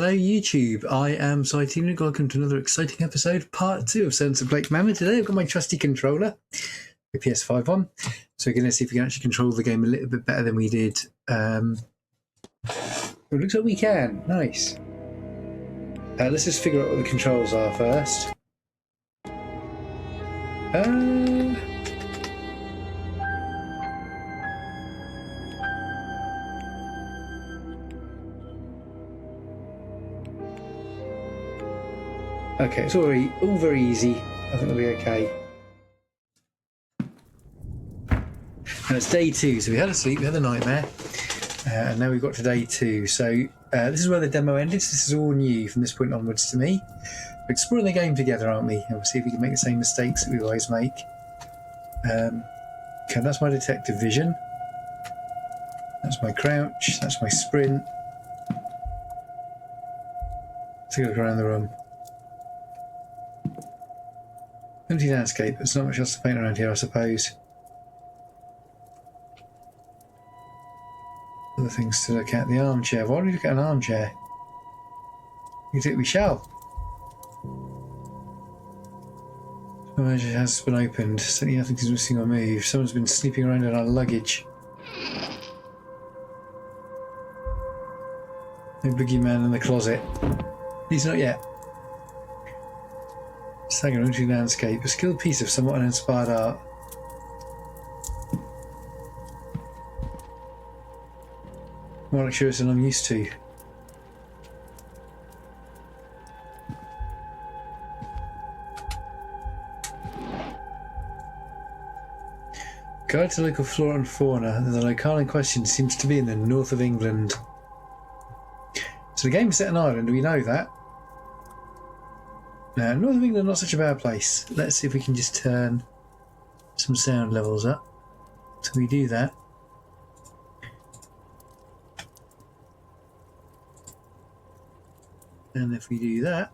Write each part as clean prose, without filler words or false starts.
Hello YouTube, I am Cytine. Welcome to another exciting episode, part 2 of Seance of Blake Manor. Today I've got my trusty controller, the PS5 one, so we're going to see if we can actually control the game a little bit better than we did. It looks like we can, nice. Let's just figure out what the controls are first. Okay, it's all very easy. I think it'll be okay. And it's day 2, so we had a sleep, we had a nightmare, and now we've got to day 2. So this is where the demo ended. So this is all new from this point onwards to me. We're exploring the game together, aren't we? And we'll see if we can make the same mistakes that we always make. Okay, that's my detective vision. That's my crouch. That's my sprint. Let's take a look around the room. Empty landscape. There's not much else to paint around here, I suppose. Other things to look at. The armchair. Why do we look at an armchair? You think we shall? The manager has been opened. Certainly nothing is missing or moved. Someone's been snooping around in our luggage. No boogeyman in the closet. He's not yet. Staggering into landscape. A skilled piece of somewhat uninspired art. More luxurious than I'm used to. Guide to local flora and fauna. The locale in question seems to be in the north of England. So the game's set in Ireland, do we know that? Now, north of England, not such a bad place. Let's see if we can just turn some sound levels up. So we do that. And if we do that,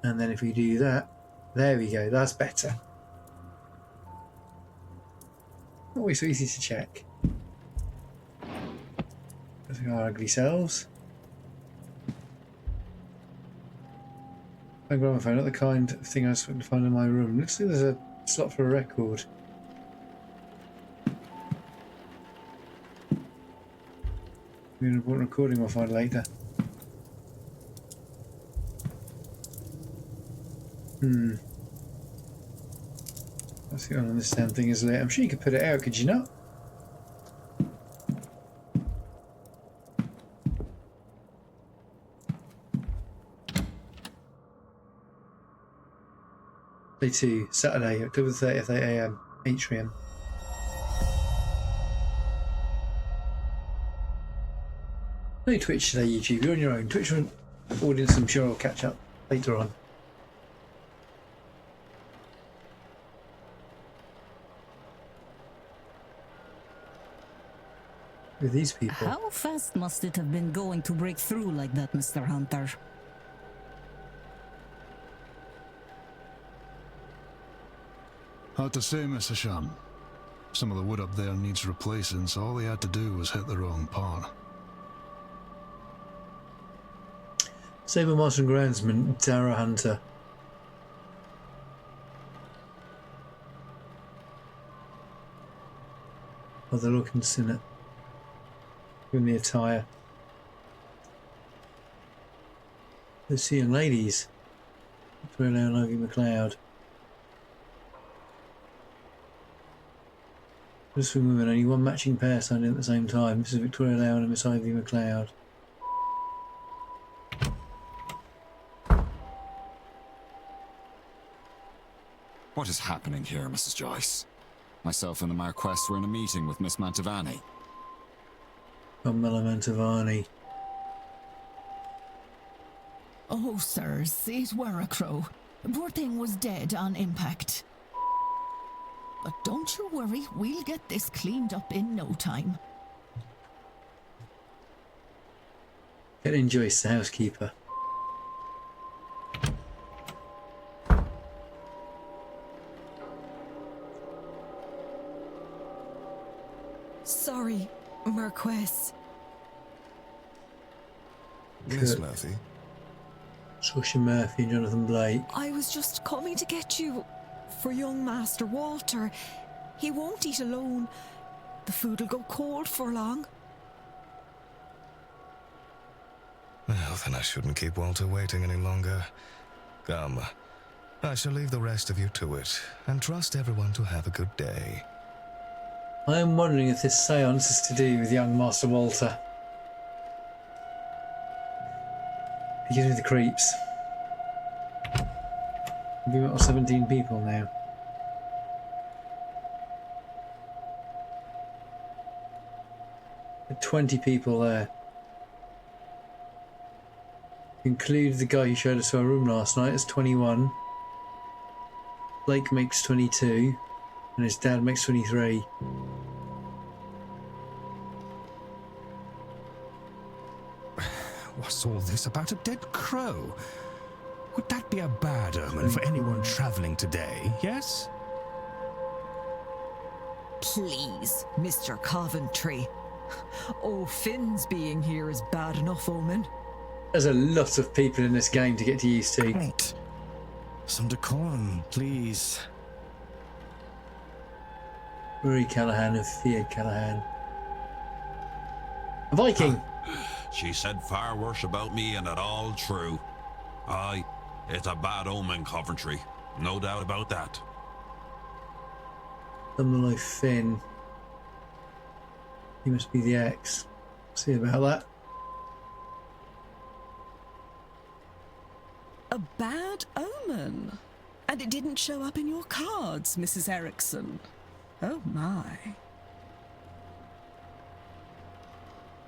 and then if we do that, there we go, that's better. Always so easy to check. Look at our ugly selves. My gramophone, not the kind of thing I was expecting to find in my room. Looks like there's a slot for a record. Maybe an important recording we'll find later. Let's see on this damn thing is lit. I'm sure you could put it out, could you not? Day 2, Saturday, October 30th, 8 AM, Atrium. No Twitch today, YouTube. You're on your own. Twitch audience, I'm sure, will catch up later on. With these people. How fast must it have been going to break through like that, Mr. Hunter? Hard to say, Mr. Sham. Some of the wood up there needs replacing, so all they had to do was hit the wrong part. Saber Master and Groundsman, Dara Hunter. Oh, they're looking in it. In the attire. The Seeing Ladies. Victoria Lane and Ivy McLeod. Just for women, only one matching pair signed in at the same time. This is Victoria Lane and Miss Ivy McLeod. What is happening here, Mrs. Joyce? Myself and the Marquess were in a meeting with Miss Mantovani. Carmela Mantovani. Oh, sirs, it were a crow. Poor thing was dead on impact. But don't you worry, we'll get this cleaned up in no time. Get in Joyce, the housekeeper. Sorry, Marquess. Miss Murphy? Saoirse Murphy and Jonathan Blake. I was just coming to get you for young Master Walter. He won't eat alone. The food'll go cold for long. Well, then I shouldn't keep Walter waiting any longer. Come, I shall leave the rest of you to it, and trust everyone to have a good day. I am wondering if this seance is to do with young Master Walter. He gives me the creeps. We've got 17 people now. There are 20 people there. Include the guy who showed us our room last night as 21. Blake makes 22. And his dad makes 23. What's all this about a dead crow? Would that be a bad omen for anyone traveling today, yes? Please, Mr. Coventry. Oh, Finn's being here is bad enough omen. There's a lot of people in this game to get used to. Right. Some decorum, please. Rory Callahan of Feared Callahan. A Viking! She said far worse about me, and it all true. Aye, it's a bad omen, Coventry. No doubt about that. Dumbledore Finn. He must be the ex. See about that. A bad omen? And it didn't show up in your cards, Mrs. Erickson. Oh my.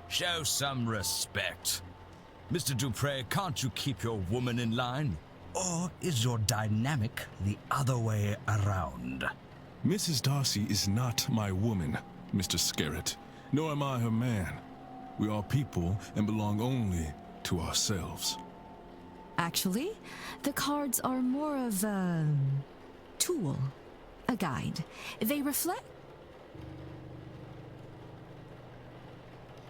Show some respect. Mr. Dupre, can't you keep your woman in line? Or is your dynamic the other way around? Mrs. Darcy is not my woman, Mr. Scarrett, nor am I her man. We are people and belong only to ourselves. Actually, the cards are more of a tool, a guide. They reflect.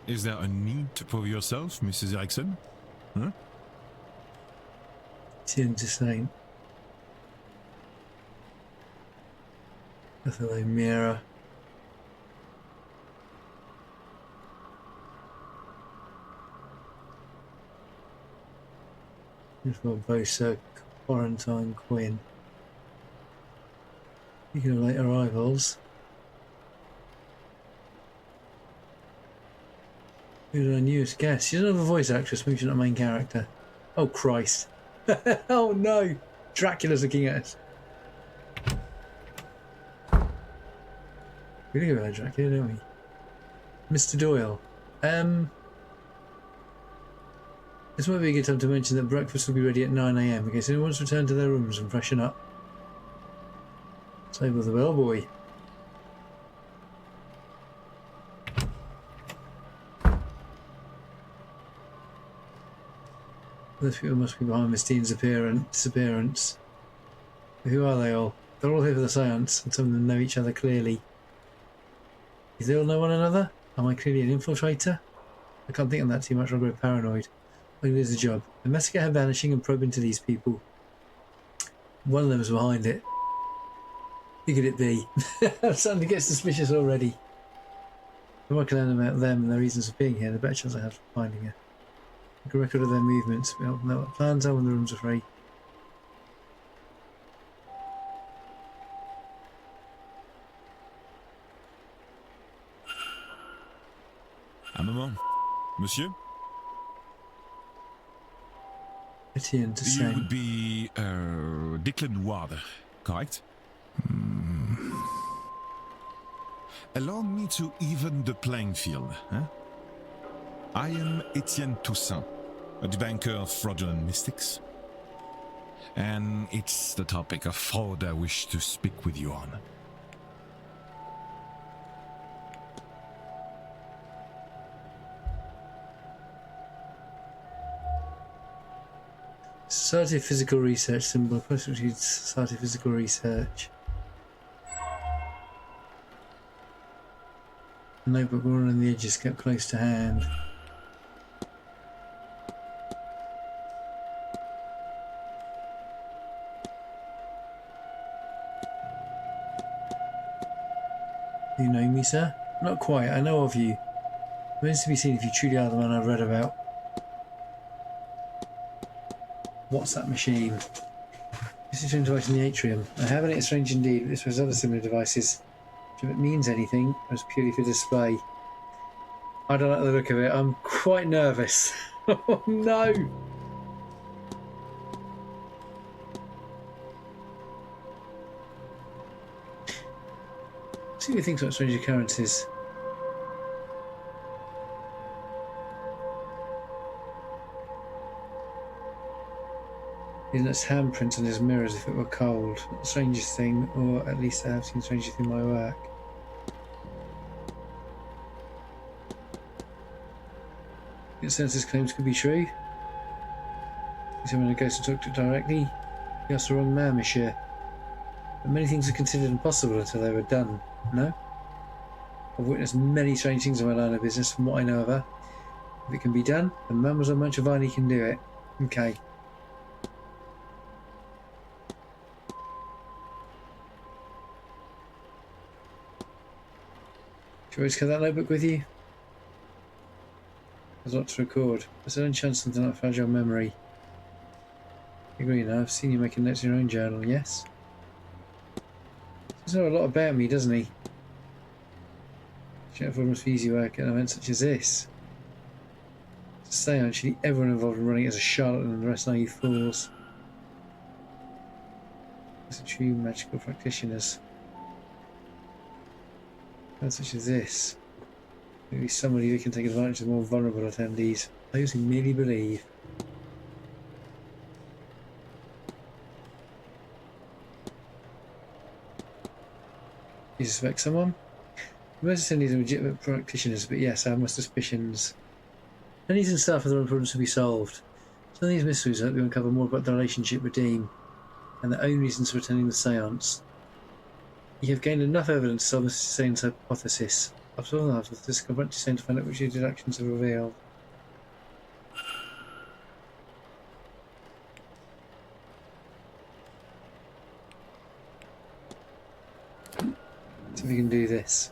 Is there a need for yourself, Mrs. Erickson? Huh? Seems the same. Hello, Mira. Barbosa, Quarantine Quinn. Speaking of late arrivals, who's our newest guest? She's another voice actress, maybe she's not a main character. Oh Christ. Oh no! Dracula's looking at us. We look about Dracula, don't we? Mr. Doyle. This might be a good time to mention that breakfast will be ready at 9 AM in case anyone wants to return to their rooms and freshen up. Save with the bellboy. Those people must be behind Miss Dean's disappearance. But who are they all? They're all here for the seance, and some of them know each other clearly. Do they all know one another? Am I clearly an infiltrator? I can't think on that too much, I'll grow paranoid. I can lose the job. Investigate her vanishing and probe into these people. One of them's behind it. Who could it be? I'm starting to get suspicious already. The more I can learn about them and their reasons for being here, the better chance I have for finding her. Make a record of their movements. We help them know what plans are when the rooms are free. Un moment. Monsieur? Etienne to say. You would be Declan Water, correct? Allow me to even the playing field. Huh? I am Etienne Toussaint, a debunker of fraudulent mystics. And it's the topic of fraud I wish to speak with you on. Society of Physical Research symbol. Society of Physical Research. The notebook worn on the edges kept close to hand. You know me, sir? Not quite. I know of you. Remains to be seen if you truly are the man I've read about. What's that machine? This is a device in the atrium. I have it, it's strange indeed, but this was other similar devices. If it means anything, it was purely for display. I don't like the look of it. I'm quite nervous. Oh no! See what he thinks about strange occurrences. He lets handprints on his mirror as if it were cold. Not the strangest thing, or at least I have seen stranger things in my work. It says his claims could be true. He's having a ghost to talk to directly. You asked the wrong man, monsieur. But many things are considered impossible until they were done, no? I've witnessed many strange things in my line of business from what I know of her. If it can be done, then Mademoiselle Mantovani can do it. Okay. Do you always carry that notebook with you? There's a lot to record. There's an chance something like fragile memory. I agree now, I've seen you making notes in your own journal, yes? He knows a lot about me, doesn't he? Chef must be easy work at an event such as this. To say, actually, everyone involved in running it is a charlatan and the rest naive fools. These are true magical practitioners. Events such as this. Maybe somebody who can take advantage of the more vulnerable attendees. Those who merely believe. You suspect someone? Most attendees are legitimate practitioners, but yes, I have my suspicions. Attendees and staff have their own problems to be solved. Some of these mysteries help you uncover more about the relationship with Dean, and their own reasons for attending the seance. You have gained enough evidence to solve Mr. Sane's hypothesis. After all that, this confront you to find out which your deductions have revealed. See if we can do this.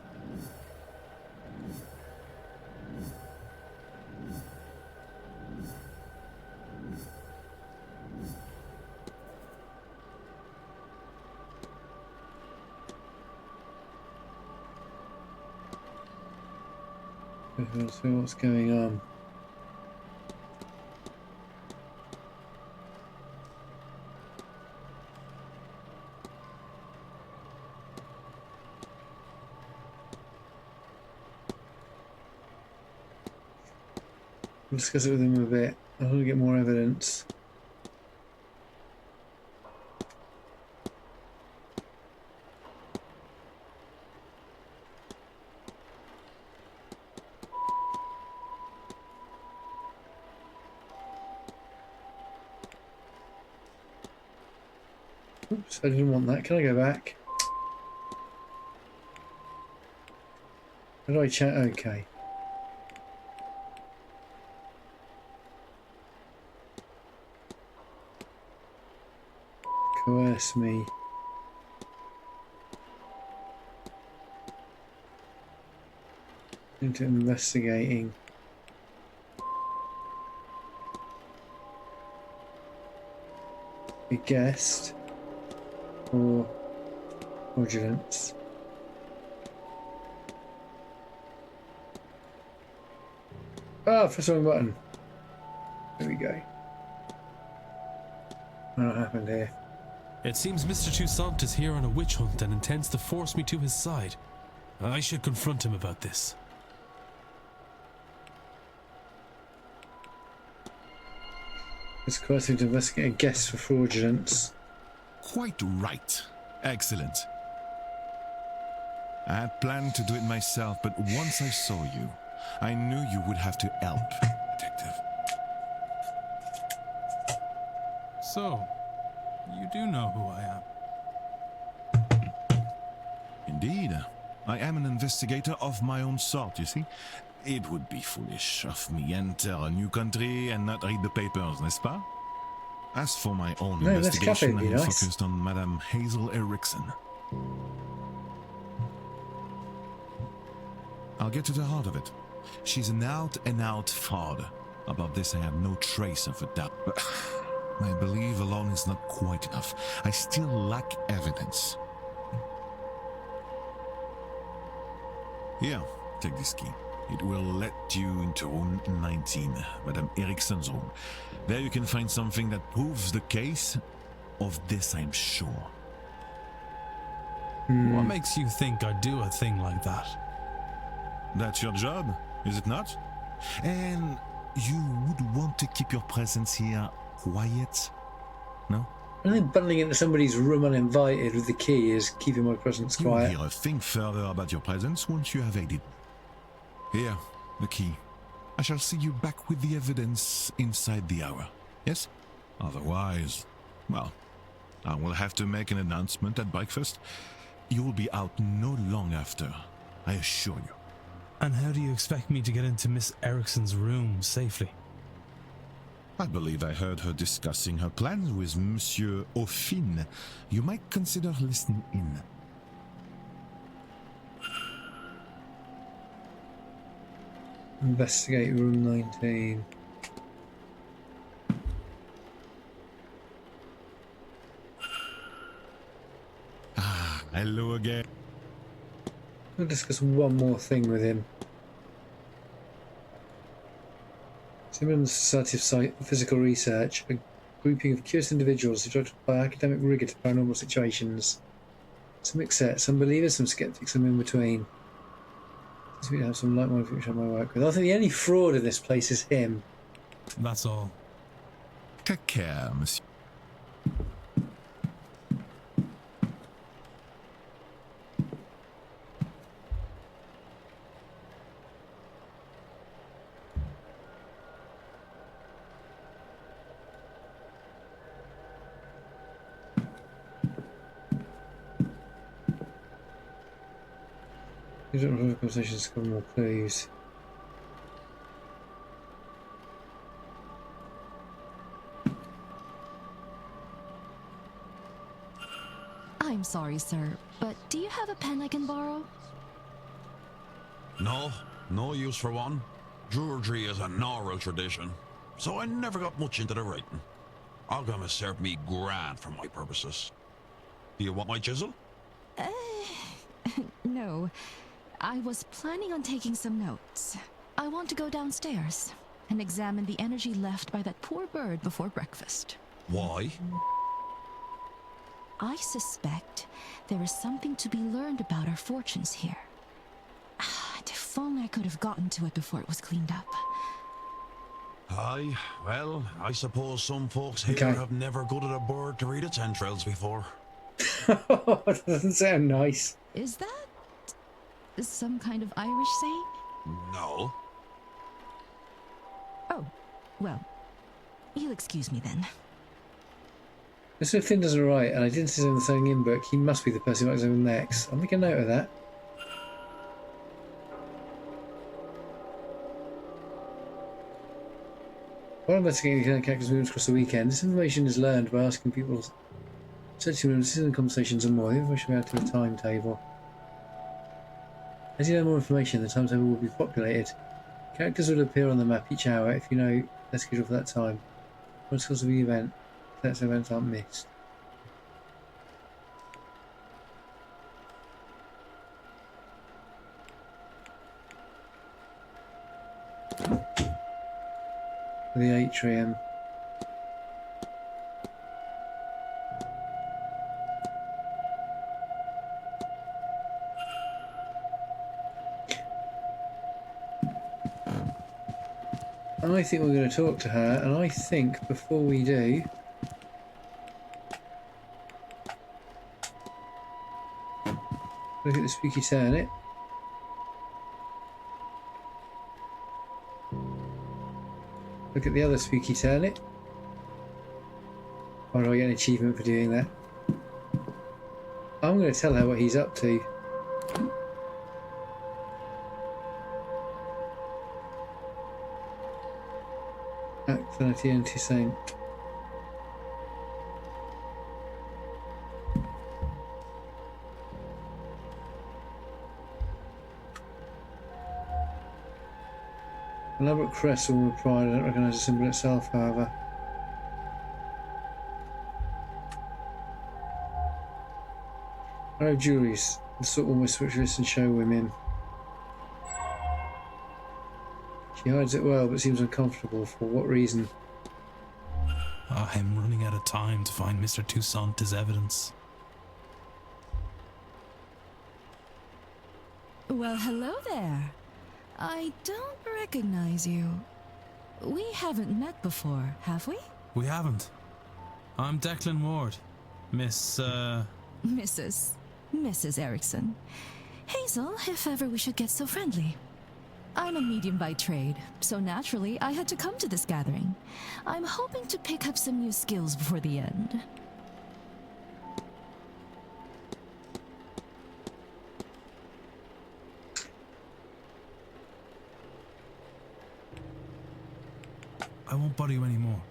Let's see what's going on. We'll discuss it with him a bit. I want to get more evidence. Oops, I didn't want that. Can I go back? How do I chat? Okay. Coerce me. Into investigating. Be guessed. Or fraudulence. Ah, press the wrong button. There we go. What happened here? It seems Mr. Toussaint is here on a witch hunt and intends to force me to his side. I should confront him about this. It's coercing to investigate a guest for fraudulence. Quite right. Excellent. I had planned to do it myself, but once I saw you, I knew you would have to help, Detective. So, you do know who I am? Indeed. I am an investigator of my own sort, you see. It would be foolish of me enter a new country and not read the papers, n'est-ce pas? As for my own investigation, I am focused on Madame Hazel Erickson. I'll get to the heart of it. She's an out-and-out fraud. About this, I have no trace of a doubt. But my belief alone is not quite enough. I still lack evidence. Here, take this key. It will let you into room 19, Madame Eriksson's room. There you can find something that proves the case. Of this, I'm sure. What makes you think I'd do a thing like that? That's your job, is it not? And you would want to keep your presence here quiet? No? I think bundling into somebody's room uninvited with the key is keeping my presence quiet. You'll hear a thing further about your presence once you have aided. Here, the key. I shall see you back with the evidence inside the hour. Yes? Otherwise, well, I will have to make an announcement at breakfast. You will be out no long after, I assure you. And how do you expect me to get into Miss Eriksson's room safely? I believe I heard her discussing her plans with Monsieur Aufin. You might consider listening in. Investigate room 19. Hello again. I'll discuss one more thing with him. Simmons Society of Physical Research, a grouping of curious individuals who try to apply academic rigour to paranormal situations. Some accept, some believers, some skeptics, some in between. Seems we have some like-minded people I might work with. I think the only fraud in this place is him. That's all. Take care, monsieur. You don't have conversations to cover more clues. I'm sorry, sir, but do you have a pen I can borrow? No, no use for one. Druidry is an oral tradition, so I never got much into the writing. Alchemists served me grand for my purposes. Do you want my chisel? No. I was planning on taking some notes. I want to go downstairs and examine the energy left by that poor bird before breakfast. Why? I suspect there is something to be learned about our fortunes here. If only I could have gotten to it before it was cleaned up. Aye, well, I suppose some folks here have never gutted a bird to read its entrails before. That doesn't sound nice. Is that some kind of Irish saying? No. Oh, well, you'll excuse me then. Mr. Finn doesn't write, and I didn't see him in the signing in book. He must be the person who writes him next. I'll make a note of that. While investigating the characters' movements across the weekend, this information is learned by asking people, searching rooms, listening to conversations and more. The information will be added to a timetable. As you know more information, the timetable will be populated. Characters will appear on the map each hour if you know their schedule for that time. Once calls of the event, that events aren't missed. The atrium. I think we're going to talk to her, and I think before we do, look at the spooky turnip. Look at the other spooky turnip. Or do I get an achievement for doing that? I'm going to tell her what he's up to. Act 30 anti-saint. elaborate crest worn with pride. I don't recognise the symbol itself, however. Arrow jewelries, the sort almost switchless and show women. She hides it well, but seems uncomfortable. For what reason? I'm running out of time to find Mr. Toussaint's evidence. Well, hello there. I don't recognize you. We haven't met before, have we? We haven't. I'm Declan Ward. Mrs. Erickson. Hazel, if ever we should get so friendly. I'm a medium by trade, so naturally I had to come to this gathering. I'm hoping to pick up some new skills before the end. I won't bother you anymore.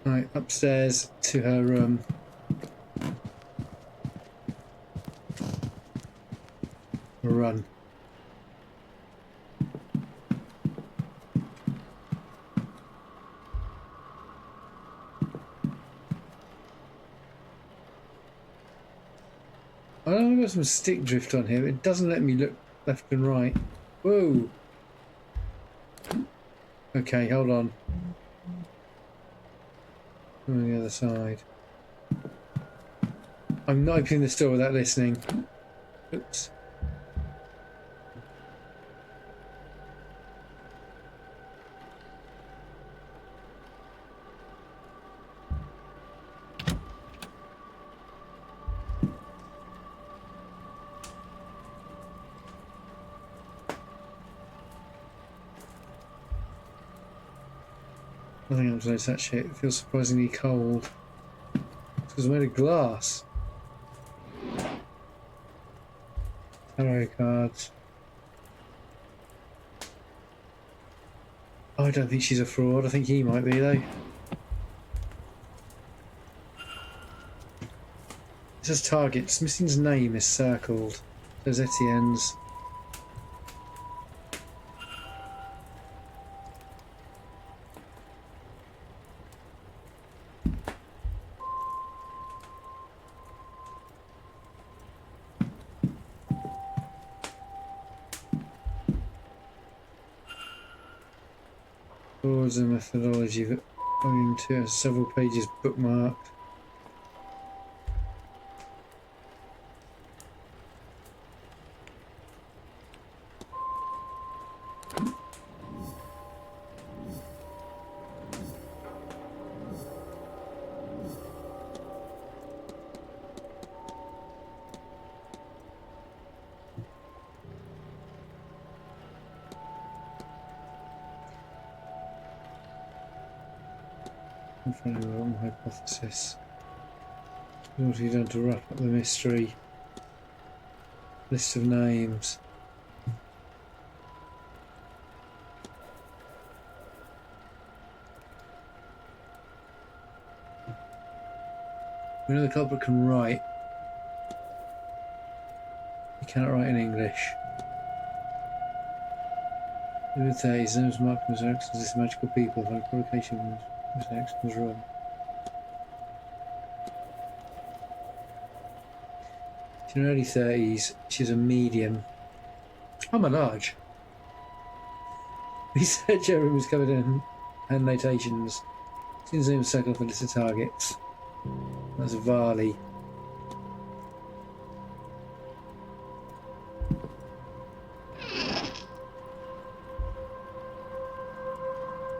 Right, upstairs to her room. Run. I know I've got some stick drift on here, but it doesn't let me look left and right. Whoa! Okay, hold on. On the other side. I'm not opening this door without listening. Oops. Nothing else knows that shit. It feels surprisingly cold. It's because it's made of glass. Tarot cards. Oh, I don't think she's a fraud. I think he might be, though. It says target. Smithson's name is circled. There's Etienne's. Towards the methodology that volume 2 has several pages bookmarked. Following the wrong hypothesis. What have you done to wrap up the mystery? List of names. We know the culprit can write. He cannot write in English. In the 30s, the names marked as Erickson's this magical people by provocation was Erickson's room. In her early 30s, she's a medium. I'm a large. Research her room was covered in her notations. Since name circle for list of targets. That's Varley.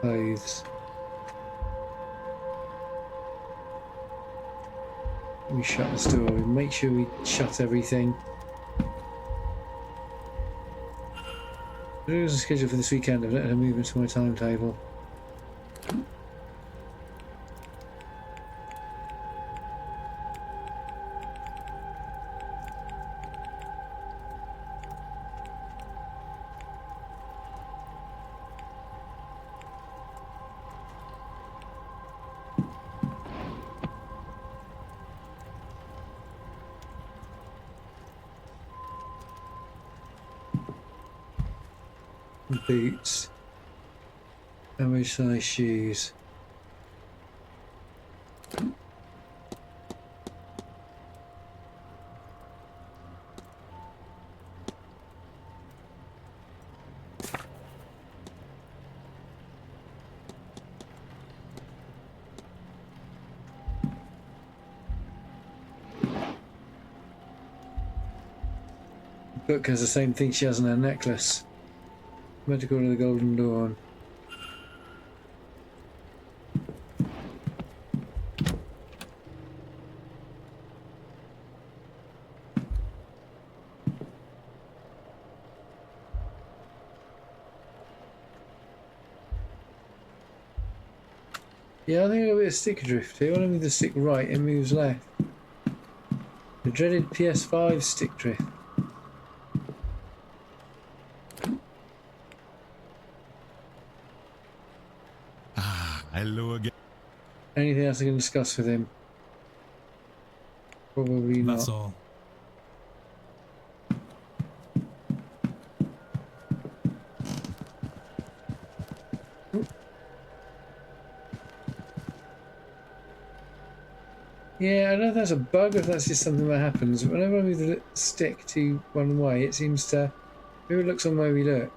Clothes. We shut this door. We make sure we shut everything. There was a schedule for this weekend. I've let her move into my timetable. boots. Average size shoes. Book has the same thing she has on her necklace. Medical to the Golden Dawn. Yeah, I think I got a bit of stick drift here. When I move the stick right, it moves left. The dreaded PS5 stick drift. Hello again. Anything else I can discuss with him? Probably not. That's all. Yeah, I don't know if that's a bug or if that's just something that happens. Whenever I move the stick to one way, it seems to... Maybe it looks on where we look.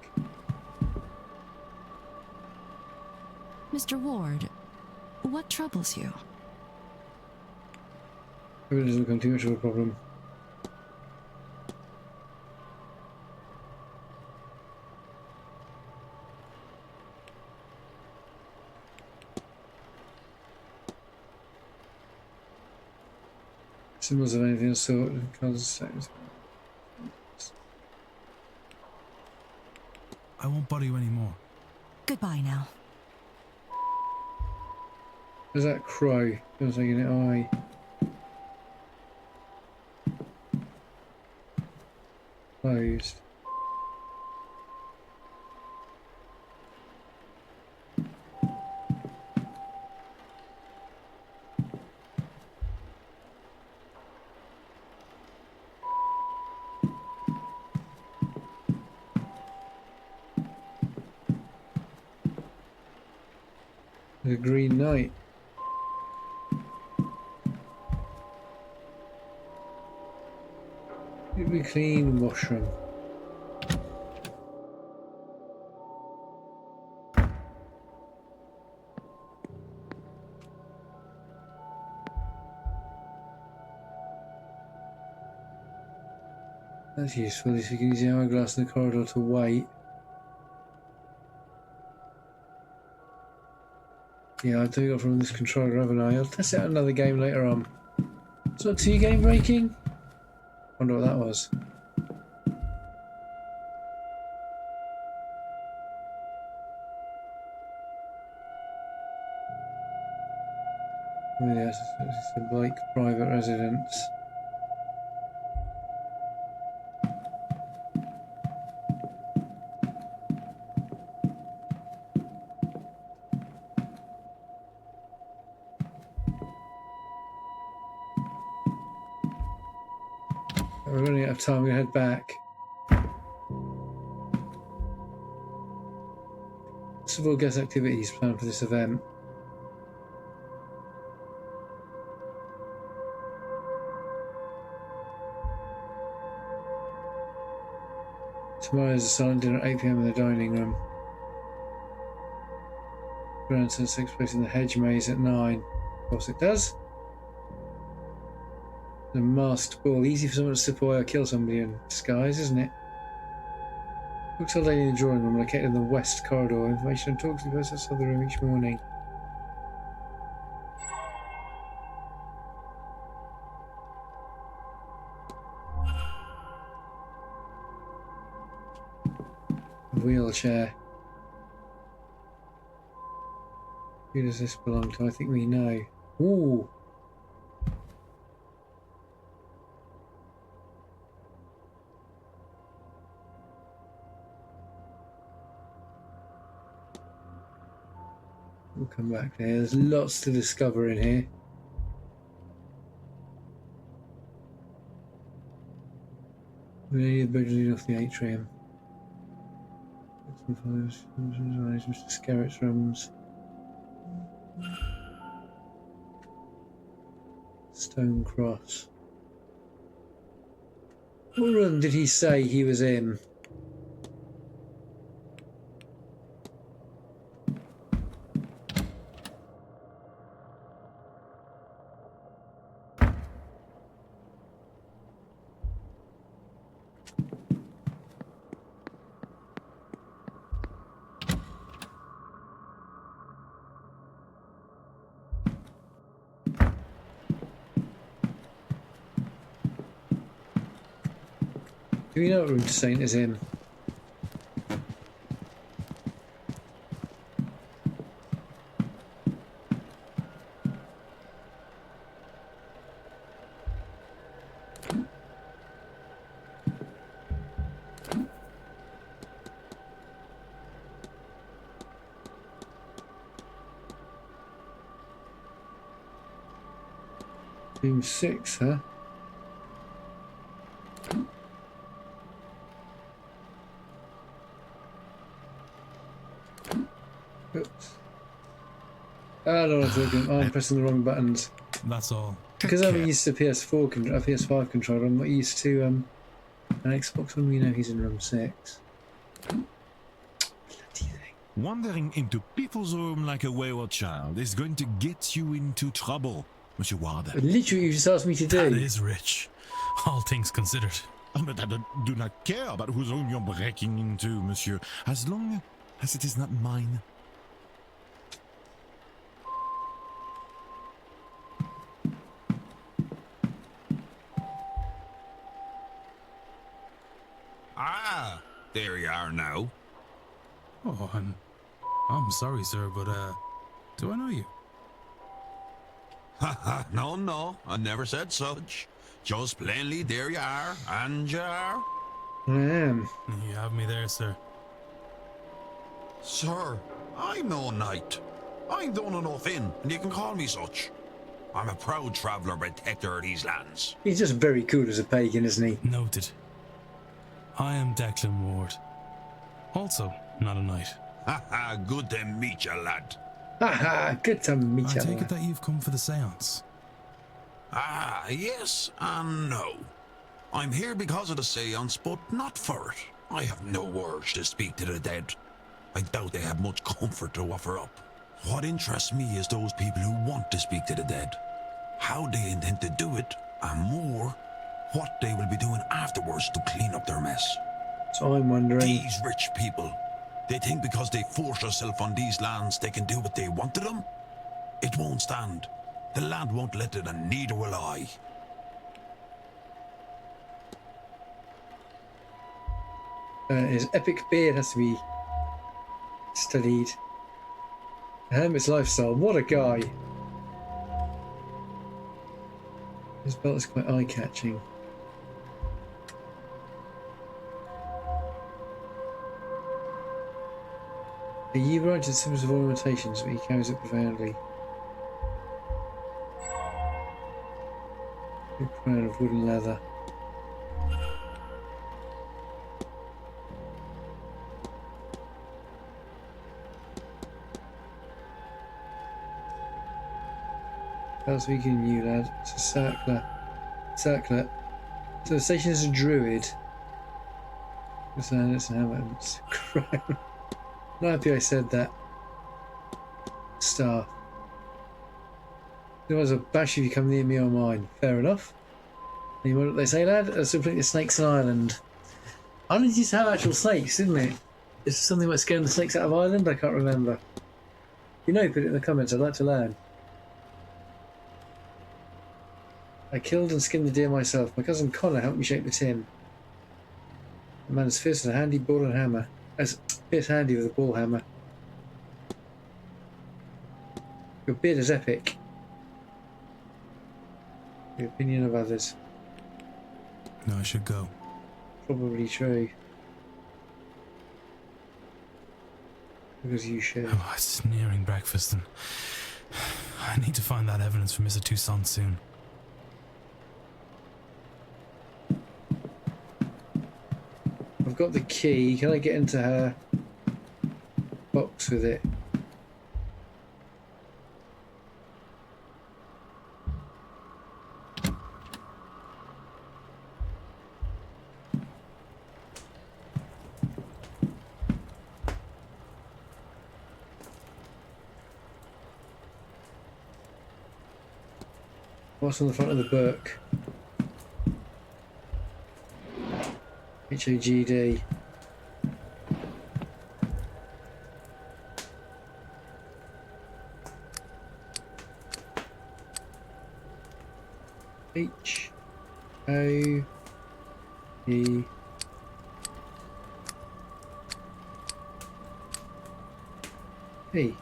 Mr. Ward, what troubles you? Maybe it doesn't become too much of a problem. Symbols of anything sort causes. I won't bother you anymore. Goodbye now. There's that crow. Feels like an eye. Closed. The Green Knight. Did we clean washroom? That's useful if you can use the hourglass in the corridor to wait. Yeah, I do got from this controller, haven't I? I'll test it out another game later on. It's not too game breaking? Wonder what that was. Oh yes, it's a Blake private residence. We're running out of time, we're going to head back. Several guest activities planned for this event. Tomorrow is a silent dinner at 8 PM in the dining room. Grandson takes place in the hedge maze at 9. Of course it does. The masked ball. Easy for someone to slip away or kill somebody in disguise, isn't it? Books all lady in the drawing room located in the west corridor. Information on talks and posts outside the room each morning. Wheelchair. Who does this belong to? I think we know. Ooh! We'll come back there. There's lots to discover in here. We need the bridge leading off the atrium. Mr. Scarrett's rooms. Stone Cross. What room did he say he was in? Do we know what room Saint is in? Room 6, huh? Oops. I don't know what I'm doing. I'm pressing the wrong buttons. That's all. Because I'm used to PS5 controller, I'm not used to an Xbox one. We know he's in room 6. Wandering into people's room like a wayward child is going to get you into trouble, Monsieur Ward. Literally, you just asked me to do. That is rich, all things considered. But I do not care about whose room you're breaking into, Monsieur, as long as it is not mine. Ah, there you are now. Oh, I'm sorry, sir, but do I know you? Ha no, I never said such. Just plainly, there you are, and you are. I am. You have me there, sir. Sir, I'm no knight. I'm done enough in, and you can call me such. I'm a proud traveller protector of these lands. He's just very cool as a pagan, isn't he? Noted. I am Declan Ward. Also, not a knight. Ha, good to meet you, lad. Haha, good to meet you. I take it that you've come for the seance. Ah, yes and no. I'm here because of the seance, but not for it. I have no urge to speak to the dead. I doubt they have much comfort to offer up. What interests me is those people who want to speak to the dead. How they intend to do it, and more, what they will be doing afterwards to clean up their mess. So I'm wondering... These rich people, they think because they force themselves on these lands they can do what they want to them? It won't stand. The land won't let it, and neither will I. His epic beard has to be studied. A hermit's lifestyle. What a guy. His belt is quite eye-catching. A yew right in symbols of ornamentations, but he carries it profoundly. A crown of wooden leather. How's speaking you, lad? It's a circlet. Circlet. So the station is a druid. It's an hammer. It's a crown. Not happy I said that. Star. Otherwise I'll bash if you come near me or mine. Fair enough. You know what they say, lad? That's simply the snakes in Ireland. Ireland used to have actual snakes, didn't it? Is there something about scaring the snakes out of Ireland? I can't remember. You know, put it in the comments. I'd like to learn. I killed and skinned the deer myself. My cousin Connor helped me shape the tin. The man is fierce with a handy ball and hammer. As fierce handy with a ball hammer. Your beard is epic. The opinion of others. No, I should go. Probably true. Because you should. Oh, it's nearing breakfast and I need to find that evidence for Mr. Toussaint soon. I've got the key. Can I get into her box with it. What's on the front of the book? HOGD. HOE. P.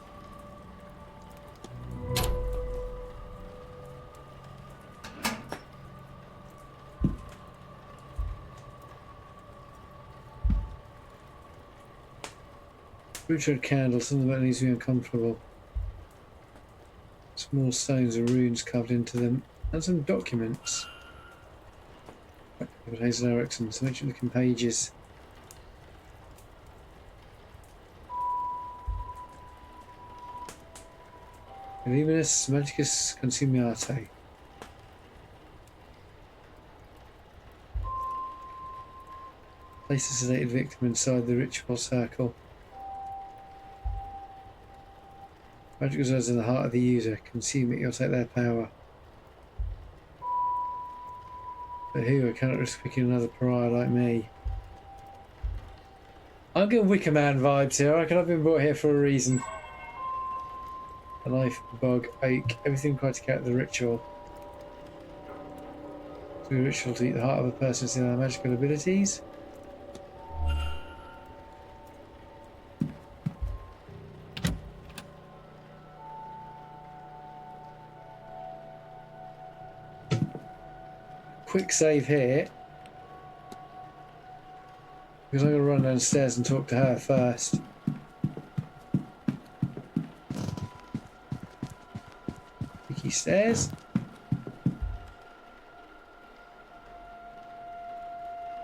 Richard candle, something that needs to be uncomfortable. Small stones and runes carved into them, and some documents. Hazel Erickson, some interesting looking pages. Luminous Magicus Consumiate. Place a sedated victim inside the ritual circle. Magic resides in the heart of the user. Consume it, you'll take their power. But who? I cannot risk picking another pariah like me. I'm getting Wicker Man vibes here. I reckon I've been brought here for a reason. A life, bug, ache, everything required to carry out the ritual. To the ritual to eat the heart of a person in their magical abilities. Quick save here. Because I'm going to run downstairs and talk to her first. Sticky stairs.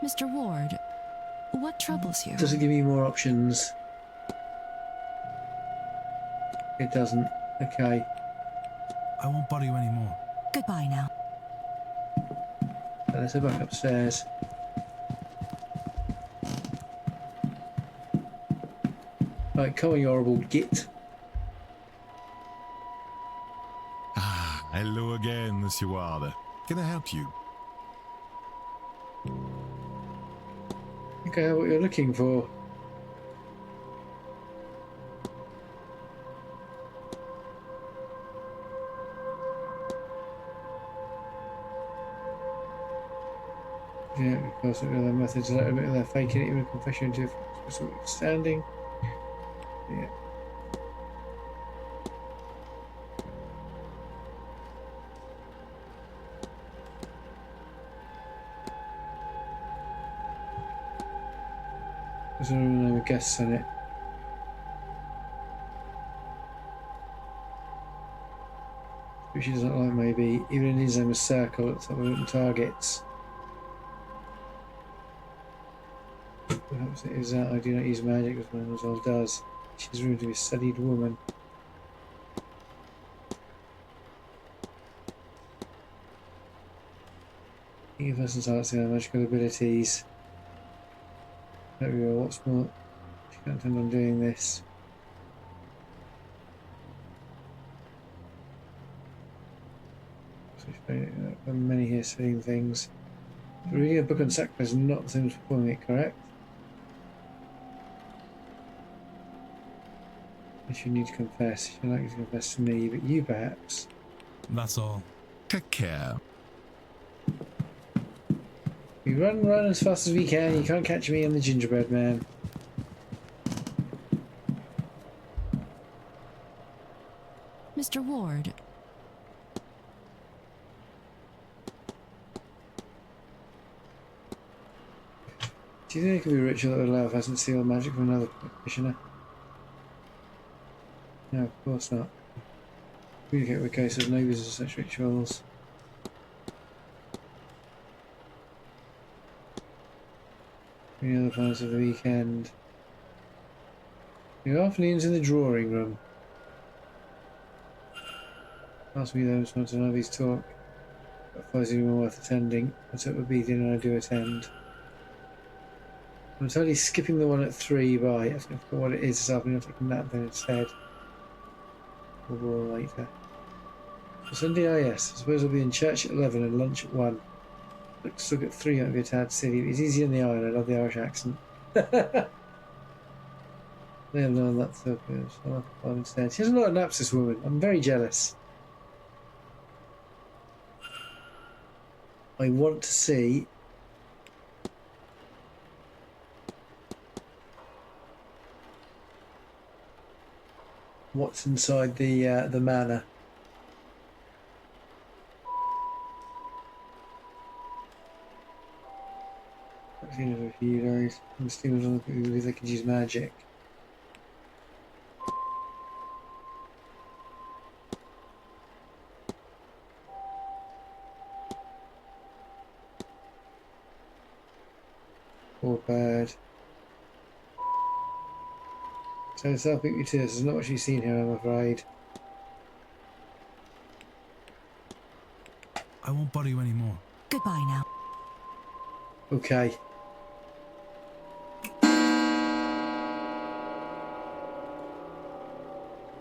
Mr. Ward, what troubles you? Does it give me more options? It doesn't. Okay. I won't bother you anymore. Goodbye now. Let's go back upstairs. Right, come on, you horrible git. Ah, hello again, Monsieur Ward. Can I help you? Okay, what you're looking for. Yeah, of course, their methods are admit they're faking it, even a confession into standing. Yeah. There's no guests on it. Which she doesn't like, maybe. Even in his own circle, it's like open targets. Perhaps it is that I do not use magic as mademoiselle does. She's rumored to be a studied woman. Each person's hearts and their magical abilities. There we go, what's more? She can't intend on doing this. So many here saying things. Reading a book on sacrifice is not the same as performing it, correct? If you need to confess, she'd like you to confess to me, but you perhaps. That's all. Take care. We run as fast as we can. You can't catch me, I'm the gingerbread man. Mr. Ward. Do you think it could be a ritual that would allow a person to steal magic from another practitioner? No, of course not. Communicate with cases of neighbours and such rituals. Any other plans of the weekend? The afternoon's in the drawing room. Ask me those once and have his talk. But if anyone worth attending, I took the beating and I do attend. I'm totally skipping the one at 3 by. I forgot what it is this afternoon. I'm taking that then instead. Or later. Sunday, oh yes. I suppose I'll be in church at 11 and lunch at 1. Looks at 3 might be a tad silly. It's easy on the eye and I love the Irish accent. They have learned that so good. So I'll have to find instead. She has a lot of naps, this woman. I'm very jealous. I want to see what's inside the manor. I've seen it for a few days. I'm still on if they could use magic. Poor bird. So it's up you to this. There's not much you've seen here, I'm afraid. I won't bother you anymore. Goodbye now. Okay.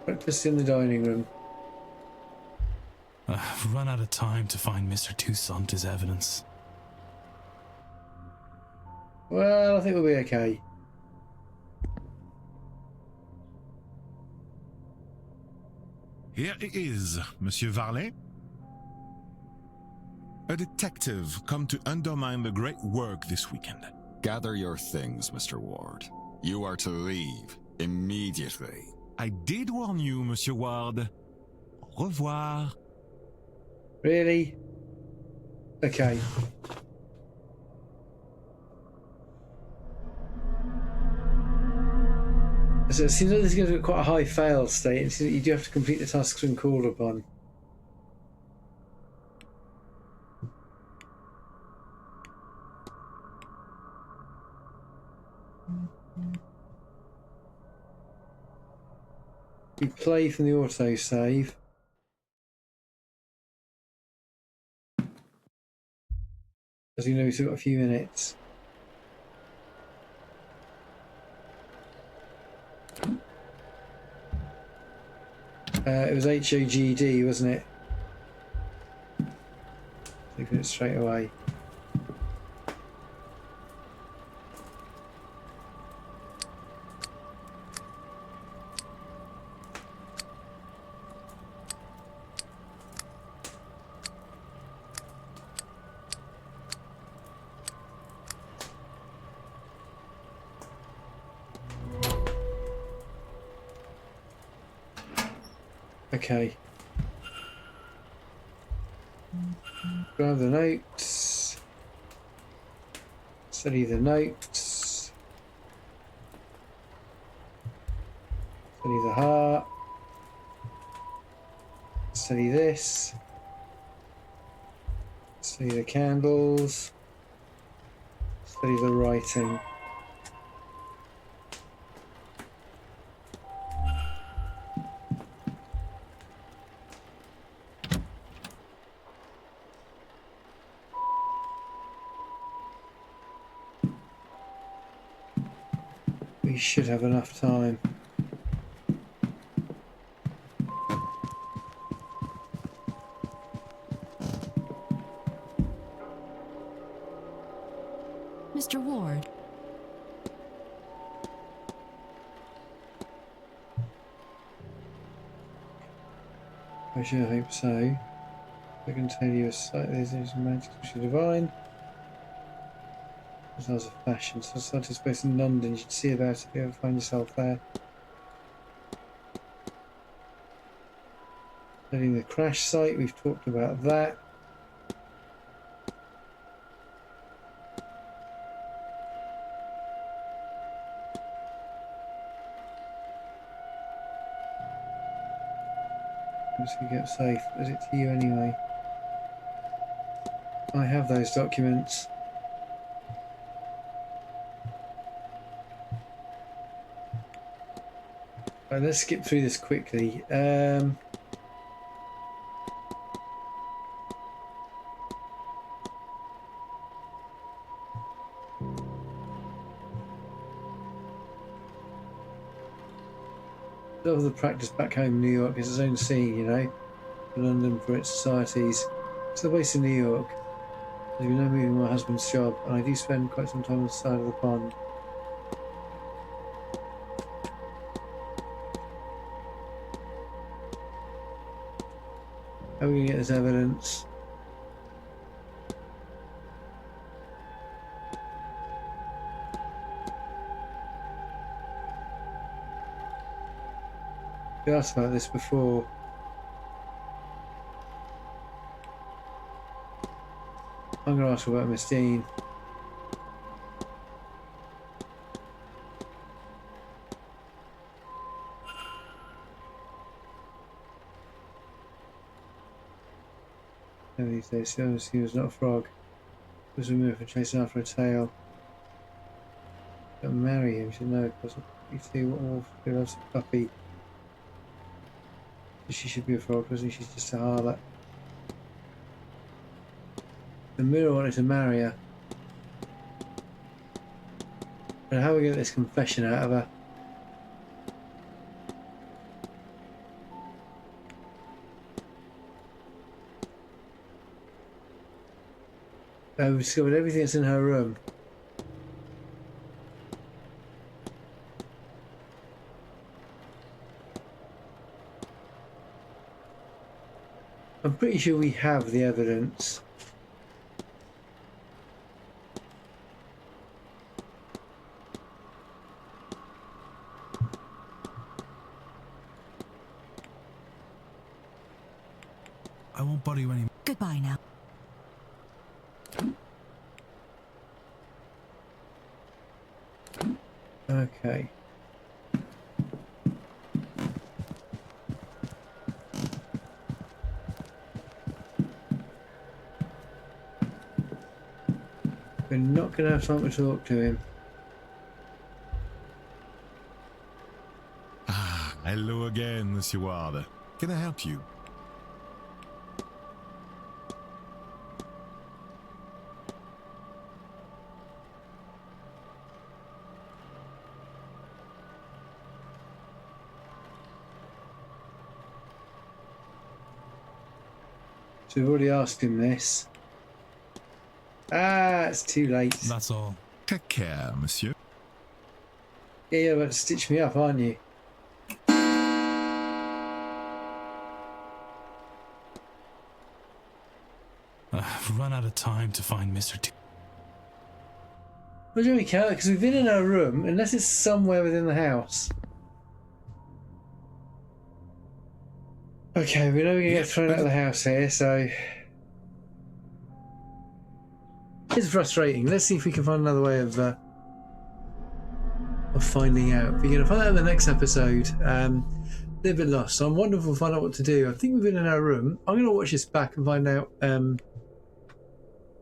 Breakfast in the dining room. I've run out of time to find Mr. Toussaint's evidence. Well, I think we'll be okay. Here it is, Monsieur Varlet. A detective come to undermine the great work this weekend. Gather your things, Mr. Ward. You are to leave immediately. I did warn you, Monsieur Ward. Au revoir. Really? Okay. So it seems like this is going to be quite a high fail state. It seems like you do have to complete the tasks when called upon. We play from the autosave. As you know, we've still got a few minutes. It was HOGD, wasn't it? Taking it straight away. Okay. Grab the notes. Study the notes. Study the heart. Study this. Study the candles. Study the writing. We should have enough time. Mr. Ward. I should hope so. I can tell you a sight. There's magic which is divine. As well as a fashion. So I started space in London. You should see about it if you ever find yourself there. Studying the crash site. We've talked about that. I'm just going to get safe. Is it to you anyway? I have those documents. Right, let's skip through this quickly. Of the practice back home in New York is its own scene, you know. London for its societies. It's the base in New York. There's been no moving my husband's job, and I do spend quite some time on the side of the pond. How are we going to get this evidence? We asked about this before. I'm going to ask about Miss Dean. These days, he was not a frog. He was removed from chasing after a tail. Don't marry him, should know, because you see what wolf who loves a puppy. She should be a frog, doesn't she? She's just a harlot. The mirror wanted to marry her. And how are we going to get this confession out of her? We've discovered everything that's in her room. I'm pretty sure we have the evidence. I won't bother you anymore. Goodbye now. Okay. We're not going to have time to talk to him. Ah, hello again, Monsieur Ward. Can I help you? So we've already asked him this. Ah, it's too late. That's all. Take care, monsieur. Yeah, you're about to stitch me up, aren't you? I've run out of time to find Mr. T. What do we care? Because we've been in our room, unless it's somewhere within the house. Okay, we know we're going to get thrown out of the house here, so... It's frustrating. Let's see if we can find another way of finding out. We're going to find out in the next episode. A little bit lost, so I'm wondering if we'll find out what to do. I think we've been in our room. I'm going to watch this back and find out what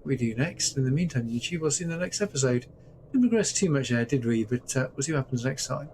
we do next. In the meantime, YouTube, we'll see you in the next episode. Didn't progress too much there, did we? But we'll see what happens next time.